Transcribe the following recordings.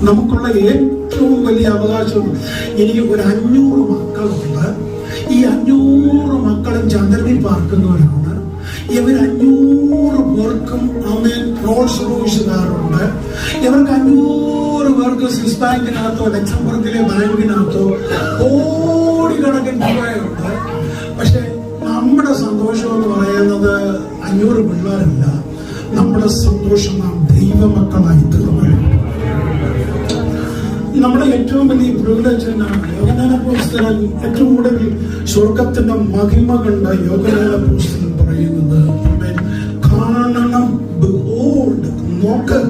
നമുക്കുള്ള ഏറ്റവും വലിയ അവകാശം. എനിക്ക് ഒരു 500 മക്കളുണ്ട്. ഈ 500 മക്കളും ചന്ദ്രനിൽ പാർക്കുന്നവരാണ്. ഇവർ 500 പേർക്കും റോൾസ് റോയ്സ് കാറുണ്ട്. ഇവർക്ക് 500 പേർക്ക് സ്വിസ് ബാങ്കിനകത്തോ ലക്സംബർഗിലെ ബാങ്കിനകത്തോ കോടിക്കണക്കിന് രൂപയുണ്ട്. പക്ഷെ നമ്മുടെ സന്തോഷം എന്ന് പറയുന്നത് 500 പിള്ളേരല്ല. നമ്മുടെ സന്തോഷം നാം ദൈവമക്കളായി തീർന്നു. നമ്മുടെ ഏറ്റവും വലിയ പ്രിവിലേജ് എന്നാണ്. യോഹന്നാനപ്പോസ്തലൻ ഏറ്റവും കൂടുതൽ സ്വർഗത്തിന്റെ മഹിമ കണ്ട യോഹന്നാനപ്പോസ്തലൻ പറയുന്നത് കാണണം, ബിഹോൾഡ്, നോക്ക്.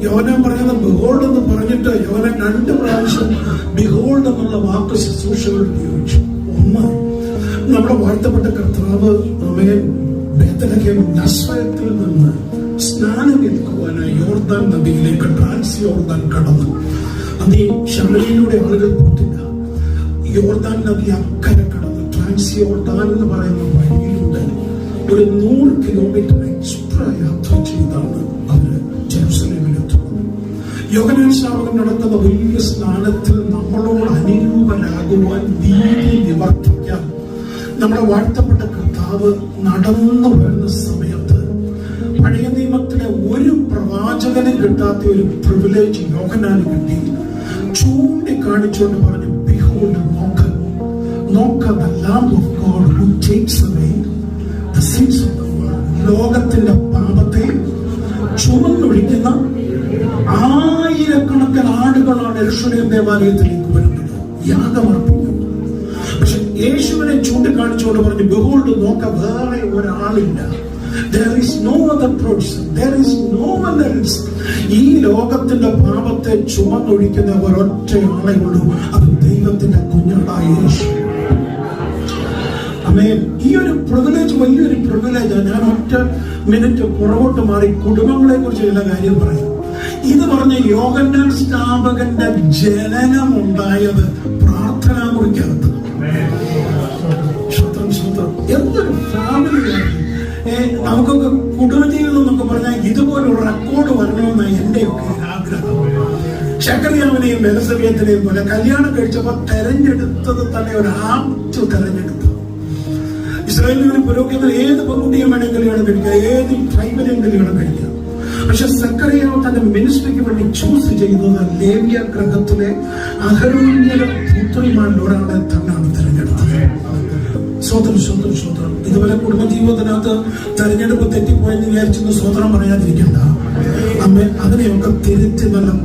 യോഹന്നാൻ പറയുന്നത് ബിഹോൾഡ് എന്ന് പറഞ്ഞിട്ട് യോഹന്നാൻ 2 പ്രാവശ്യം ബിഹോൾഡ് എന്നുള്ള വാക്ക് ശുശ്രൂഷകൾ ഉപയോഗിച്ചു. ഒന്ന്, നമ്മുടെ വാഴ്ത്തപ്പെട്ട കർത്താവ് ബേത്ലഹേം നസ്രയത്തിൽ നിന്ന് സ്നാനമേൽക്കുവാനായി യോർദാൻ നദിയിലേക്ക് യോർദാൻ കടന്നു. അതേ ശമരിയിലൂടെ ആളുകൾ പോയിട്ടില്ല. യോർദാൻ നദി അക്കരെ കടന്നു യോർദാൻ എന്ന് പറയുന്ന വഴിയിലൂടെ ഒരു 100 കിലോമീറ്റർ എക്സ്ട്രാ യാത്ര ചെയ്താണ് അവര് ജെറുസലേമിലെത്തുന്നത്. യോഹന്നാൻ സ്നാപകൻ നടത്തുന്ന വലിയ സ്നാനത്തിൽ നമ്മളോട് അനുരൂപരാകുവാൻ, നീതി നിവർത്തിക്കാൻ നമ്മുടെ വാഴ്ത്തപ്പെട്ട കർത്താവ് നടന്നു വരുന്ന സമയത്ത് പഴയ നിയമത്തിലെ ഒരു പ്രവാചകനും കിട്ടാത്ത ഒരു പ്രിവിലേജ് യോഹന്നാന് കിട്ടി. ചൂണ്ടിക്കാണിച്ചുകൊണ്ട് പറഞ്ഞു, ബിഹോൾഡ്, നോക്ക്, നോക്ക്, the Lamb of God who takes away the sins of the world. ലോകത്തിന്റെ പാപത്തെ ചുമന്നൊഴിക്കുന്ന 1000കണക്കിന് ആടുകളാണ് യെരൂശലേം ദേവാലയത്തിലേക്ക് വരുന്നത്, യാഗമർപ്പിക്കുന്നത്. പക്ഷെ യേശുവിനെ ചൂണ്ടിക്കാണിച്ചുകൊണ്ട് പറഞ്ഞു, ബിഹോൾഡ്, നോക്ക, വേറെ ഒരാളില്ല. There is no other person. There is no one else. ഈ ലോകത്തിന്റെ പാപത്തെ ചുമന്നൊഴിക്കുന്ന ഒരൊറ്റ ആളേ ഉള്ളൂ. അത് ദൈവത്തിന്റെ കുഞ്ഞാടായ യേശു. ആമേൻ. ഈ ഒരു പ്രിവിലേജ് വലിയൊരു പ്രിവിലേജാണ്. ഞാൻ ഒറ്റ മിനിറ്റ് പുറകോട്ട് മാറി കുടുംബങ്ങളെ കുറിച്ച് ചില കാര്യം പറയാം. ഇത് പറഞ്ഞ യോഹന്നാൻ സ്നാപകന്റെ ജനനം ഉണ്ടായത് പ്രാർത്ഥനാ മുറിക്കകത്ത്. എന്തൊരു ഫാമിലിയാണ്. നമുക്കൊക്കെ കുടുംബജീവിതം എന്നൊക്കെ പറഞ്ഞാൽ ഇതുപോലൊരു റെക്കോർഡ് വരണമെന്നാണ് എന്റെയൊക്കെ ആഗ്രഹം. ശക്കറിയാവിനെയും എലിസബത്തിനെയും പോലെ കല്യാണം കഴിച്ചപ്പോൾ തെരഞ്ഞെടുത്തത് തന്നെ ഒരു ആപ്റ്റ് തെരഞ്ഞെടുത്തു. ഇസ്രായേലിൽ ഒരു പുരോഹിതൻ ഏത് പെൺകുട്ടിയും വേണമെങ്കിൽ കല്യാണം കഴിക്കുക, ഏത് ട്രൈബിനെയും കല്യാണം കഴിക്കുക. പക്ഷെ സക്കറിയാവ് തന്റെ മിനിസ്ട്രിക്ക് വേണ്ടി ചൂസ് ചെയ്യുന്നത് ലേവ്യ ഗ്രഹത്തിലെ അഹരോന്യരുടെ പുത്രിമാരിൽ ഒരാളെ തന്നെയാണ് തെരഞ്ഞെടുത്തത്. സ്വതന്ത്രം. ഇതുപോലെ കുടുംബജീവിതത്തിനകത്ത് തെരഞ്ഞെടുപ്പ് തെറ്റിപ്പോയെന്ന് വിചാരിച്ചെന്ന് സ്വതന്ത്രം പറയാതിരിക്കണ്ട. അമ്മ അതിനെയൊക്കെ തിരുത്തി നല്ല